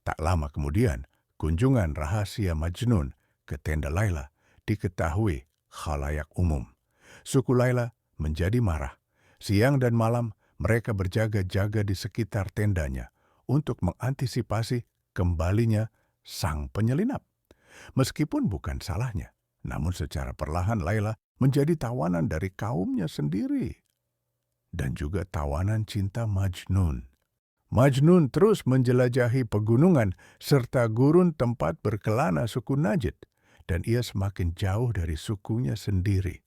Tak lama kemudian, kunjungan rahasia Majnun ke tenda Laila diketahui khalayak umum. Suku Laila menjadi marah. Siang dan malam mereka berjaga-jaga di sekitar tendanya untuk mengantisipasi kembalinya sang penyelinap. Meskipun bukan salahnya, namun secara perlahan Laila menjadi tawanan dari kaumnya sendiri dan juga tawanan cinta Majnun. Majnun terus menjelajahi pegunungan serta gurun tempat berkelana suku Najd, dan ia semakin jauh dari sukunya sendiri.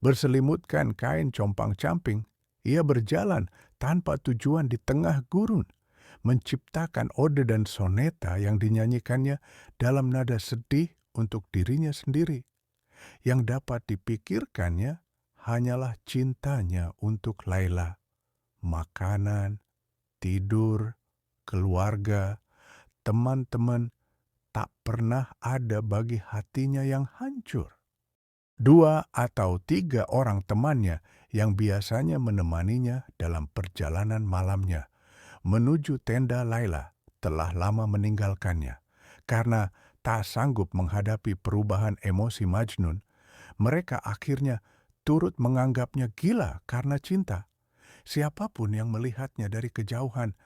Berselimutkan kain compang-camping, ia berjalan tanpa tujuan di tengah gurun, menciptakan ode dan soneta yang dinyanyikannya dalam nada sedih untuk dirinya sendiri. Yang dapat dipikirkannya hanyalah cintanya untuk Laila, makanan, tidur, keluarga, teman-teman, tak pernah ada bagi hatinya yang hancur. 2 atau 3 orang temannya yang biasanya menemaninya dalam perjalanan malamnya menuju tenda Laila telah lama meninggalkannya. Karena tak sanggup menghadapi perubahan emosi Majnun, mereka akhirnya turut menganggapnya gila karena cinta. Siapapun yang melihatnya dari kejauhan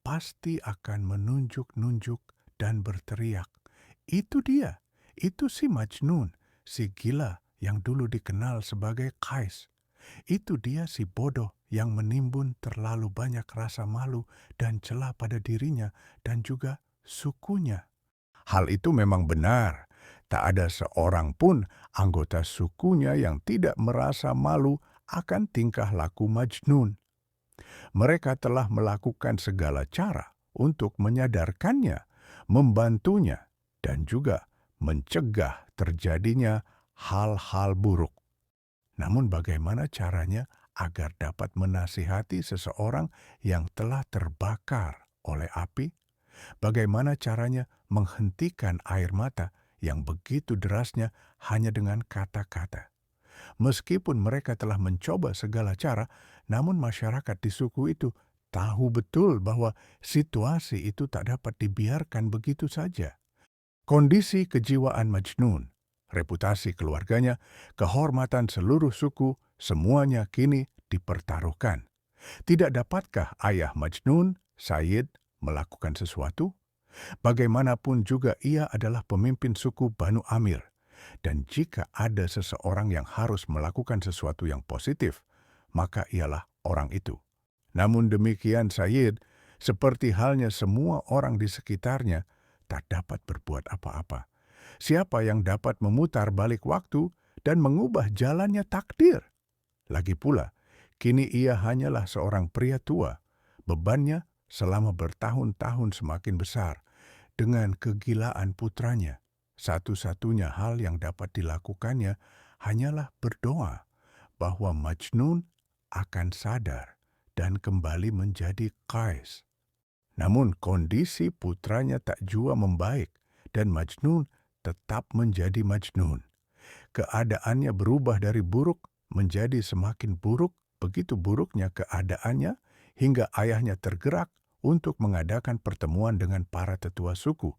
pasti akan menunjuk-nunjuk dan berteriak, "Itu dia, itu si Majnun, si gila yang dulu dikenal sebagai Kais. Itu dia si bodoh yang menimbun terlalu banyak rasa malu dan celah pada dirinya dan juga sukunya." Hal itu memang benar. Tak ada seorang pun anggota sukunya yang tidak merasa malu akan tingkah laku Majnun. Mereka telah melakukan segala cara untuk menyadarkannya, membantunya, dan juga mencegah terjadinya hal-hal buruk. Namun bagaimana caranya agar dapat menasihati seseorang yang telah terbakar oleh api? Bagaimana caranya menghentikan air mata yang begitu derasnya hanya dengan kata-kata? Meskipun mereka telah mencoba segala cara, namun masyarakat di suku itu tahu betul bahwa situasi itu tak dapat dibiarkan begitu saja. Kondisi kejiwaan Majnun, reputasi keluarganya, kehormatan seluruh suku, semuanya kini dipertaruhkan. Tidak dapatkah ayah Majnun, Sayyid, melakukan sesuatu? Bagaimanapun juga ia adalah pemimpin suku Banu Amir. Dan jika ada seseorang yang harus melakukan sesuatu yang positif, maka ialah orang itu. Namun demikian Sayyid, seperti halnya semua orang di sekitarnya, tak dapat berbuat apa-apa. Siapa yang dapat memutar balik waktu dan mengubah jalannya takdir? Lagi pula, kini ia hanyalah seorang pria tua. Bebannya selama bertahun-tahun semakin besar dengan kegilaan putranya. Satu-satunya hal yang dapat dilakukannya hanyalah berdoa bahwa Majnun akan sadar dan kembali menjadi Kais. Namun kondisi putranya tak jua membaik dan Majnun tetap menjadi Majnun. Keadaannya berubah dari buruk menjadi semakin buruk, begitu buruknya keadaannya hingga ayahnya tergerak untuk mengadakan pertemuan dengan para tetua suku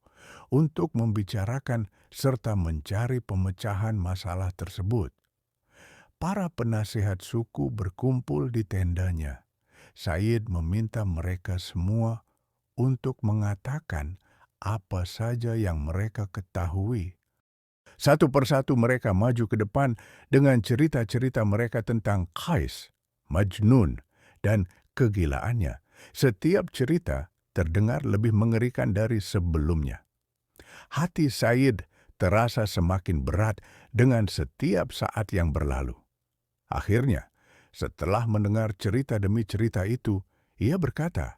untuk membicarakan serta mencari pemecahan masalah tersebut. Para penasihat suku berkumpul di tendanya. Sayyid meminta mereka semua untuk mengatakan apa saja yang mereka ketahui. Satu persatu mereka maju ke depan dengan cerita-cerita mereka tentang Kais, Majnun, dan kegilaannya. Setiap cerita terdengar lebih mengerikan dari sebelumnya. Hati Said terasa semakin berat dengan setiap saat yang berlalu. Akhirnya, setelah mendengar cerita demi cerita itu, ia berkata,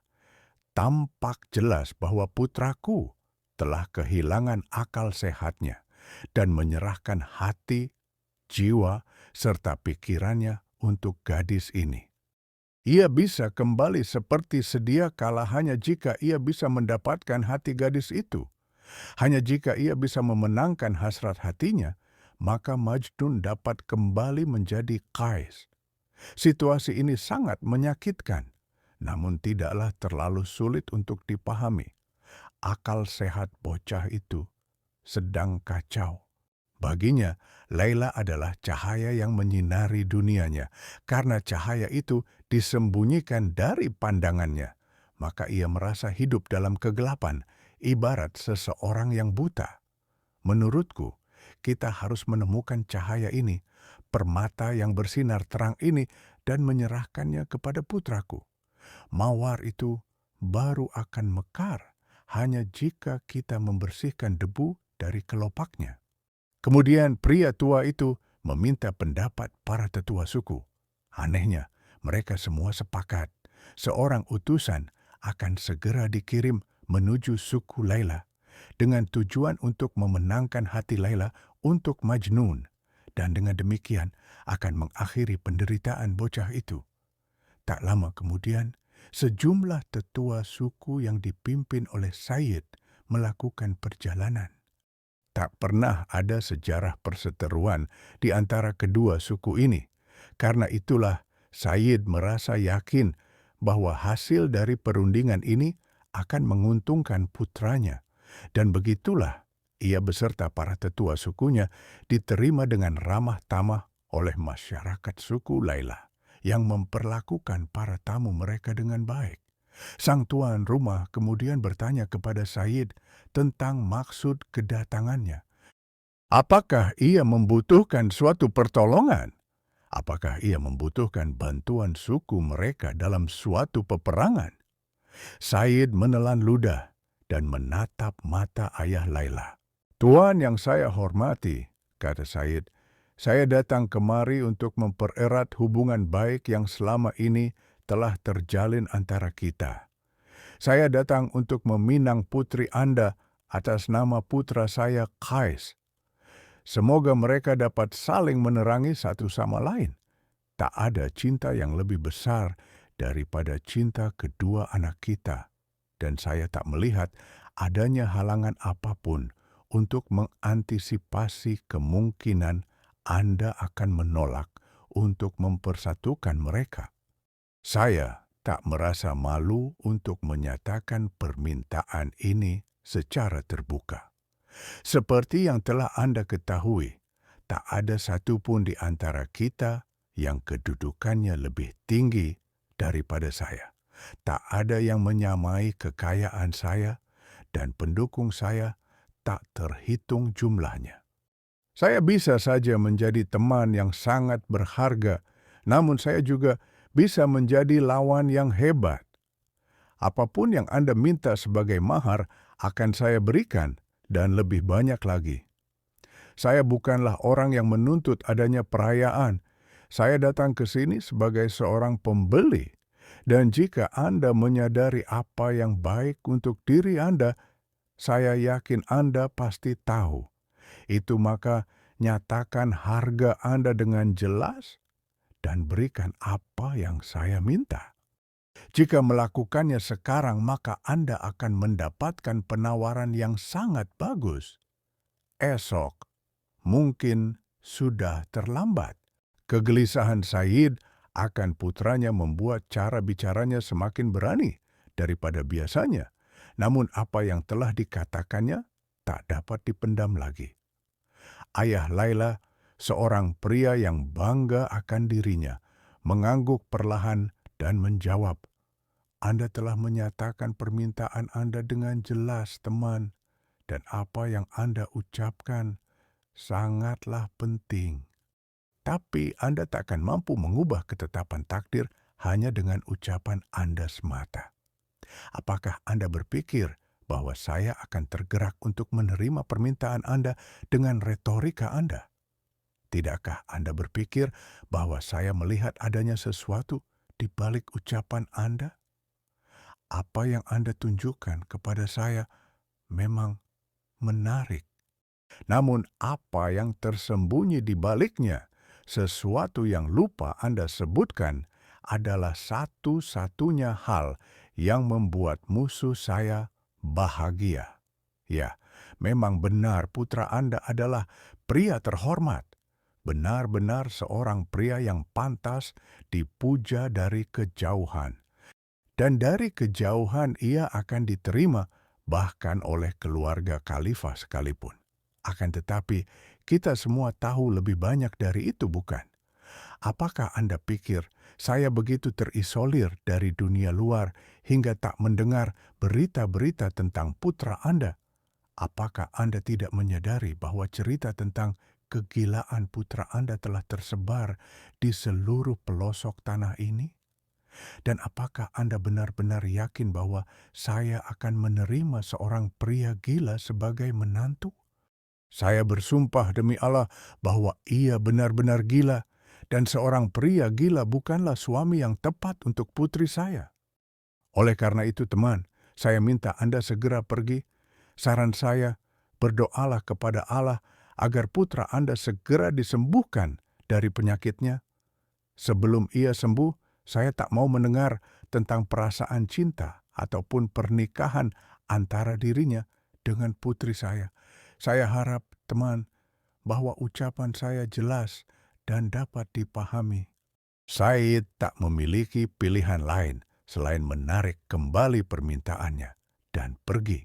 "Tampak jelas bahwa putraku telah kehilangan akal sehatnya dan menyerahkan hati, jiwa, serta pikirannya untuk gadis ini. Ia bisa kembali seperti sedia kala hanya jika ia bisa mendapatkan hati gadis itu. Hanya jika ia bisa memenangkan hasrat hatinya, maka Majnun dapat kembali menjadi Kais." Situasi ini sangat menyakitkan, namun tidaklah terlalu sulit untuk dipahami. akal sehat bocah itu sedang kacau. Baginya, Laila adalah cahaya yang menyinari dunianya. Karena cahaya itu disembunyikan dari pandangannya, maka ia merasa hidup dalam kegelapan, ibarat seseorang yang buta. Menurutku, kita harus menemukan cahaya ini, permata yang bersinar terang ini, dan menyerahkannya kepada putraku. Mawar itu baru akan mekar hanya jika kita membersihkan debu dari kelopaknya. Kemudian pria tua itu meminta pendapat para tetua suku. Anehnya, mereka semua sepakat. Seorang utusan akan segera dikirim menuju suku Laila dengan tujuan untuk memenangkan hati Laila untuk Majnun, dan dengan demikian akan mengakhiri penderitaan bocah itu. Tak lama kemudian, sejumlah tetua suku yang dipimpin oleh Sayyid melakukan perjalanan. Tak pernah ada sejarah perseteruan di antara kedua suku ini. Karena itulah Sayyid merasa yakin bahwa hasil dari perundingan ini akan menguntungkan putranya. Dan begitulah ia beserta para tetua sukunya diterima dengan ramah tamah oleh masyarakat suku Laila yang memperlakukan para tamu mereka dengan baik. Sang tuan rumah kemudian bertanya kepada Said tentang maksud kedatangannya. Apakah ia membutuhkan suatu pertolongan? Apakah ia membutuhkan bantuan suku mereka dalam suatu peperangan? Said menelan ludah dan menatap mata ayah Laila. Tuan yang saya hormati, kata Said, saya datang kemari untuk mempererat hubungan baik yang selama ini telah terjalin antara kita. Saya datang untuk meminang putri Anda atas nama putra saya Qais. Semoga mereka dapat saling menerangi satu sama lain. Tak ada cinta yang lebih besar daripada cinta kedua anak kita. Dan saya tak melihat adanya halangan apapun untuk mengantisipasi kemungkinan Anda akan menolak untuk mempersatukan mereka. Saya tak merasa malu untuk menyatakan permintaan ini secara terbuka. Seperti yang telah Anda ketahui, tak ada satupun di antara kita yang kedudukannya lebih tinggi daripada saya. Tak ada yang menyamai kekayaan saya, dan pendukung saya tak terhitung jumlahnya. Saya bisa saja menjadi teman yang sangat berharga, namun saya juga bisa menjadi lawan yang hebat. Apapun yang Anda minta sebagai mahar akan saya berikan, dan lebih banyak lagi. Saya bukanlah orang yang menuntut adanya perayaan. Saya datang ke sini sebagai seorang pembeli. Dan jika Anda menyadari apa yang baik untuk diri Anda, saya yakin Anda pasti tahu. Itu maka nyatakan harga Anda dengan jelas dan berikan apa yang saya minta. Jika melakukannya sekarang, maka Anda akan mendapatkan penawaran yang sangat bagus. Esok, mungkin sudah terlambat. Kegelisahan Said akan putranya membuat cara bicaranya semakin berani daripada biasanya. Namun apa yang telah dikatakannya tak dapat dipendam lagi. Ayah Laila, seorang pria yang bangga akan dirinya, mengangguk perlahan dan menjawab, Anda telah menyatakan permintaan Anda dengan jelas, teman, dan apa yang Anda ucapkan sangatlah penting. Tapi Anda tak akan mampu mengubah ketetapan takdir hanya dengan ucapan Anda semata. Apakah Anda berpikir bahwa saya akan tergerak untuk menerima permintaan Anda dengan retorika Anda? Tidakkah Anda berpikir bahwa saya melihat adanya sesuatu di balik ucapan Anda? Apa yang Anda tunjukkan kepada saya memang menarik. Namun apa yang tersembunyi di baliknya, sesuatu yang lupa Anda sebutkan, adalah satu-satunya hal yang membuat musuh saya bahagia. Ya, memang benar putra Anda adalah pria terhormat. Benar-benar seorang pria yang pantas dipuja dari kejauhan. Dan dari kejauhan ia akan diterima bahkan oleh keluarga khalifah sekalipun. Akan tetapi, kita semua tahu lebih banyak dari itu, bukan? Apakah Anda pikir saya begitu terisolir dari dunia luar hingga tak mendengar berita-berita tentang putra Anda? Apakah Anda tidak menyadari bahwa cerita tentang kegilaan putra Anda telah tersebar di seluruh pelosok tanah ini? Dan apakah Anda benar-benar yakin bahwa saya akan menerima seorang pria gila sebagai menantu? Saya bersumpah demi Allah bahwa ia benar-benar gila, dan seorang pria gila bukanlah suami yang tepat untuk putri saya. Oleh karena itu, teman, saya minta Anda segera pergi. Saran saya, berdoalah kepada Allah agar putra Anda segera disembuhkan dari penyakitnya. Sebelum ia sembuh, saya tak mau mendengar tentang perasaan cinta ataupun pernikahan antara dirinya dengan putri saya. Saya harap, teman, bahwa ucapan saya jelas dan dapat dipahami. Said tak memiliki pilihan lain selain menarik kembali permintaannya dan pergi.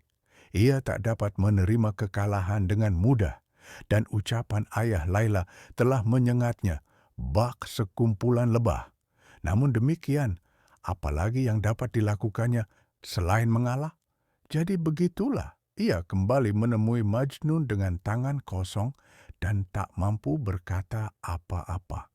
Ia tak dapat menerima kekalahan dengan mudah, dan ucapan ayah Laila telah menyengatnya bak sekumpulan lebah. Namun demikian, apalagi yang dapat dilakukannya selain mengalah? Jadi begitulah, ia kembali menemui Majnun dengan tangan kosong dan tak mampu berkata apa-apa.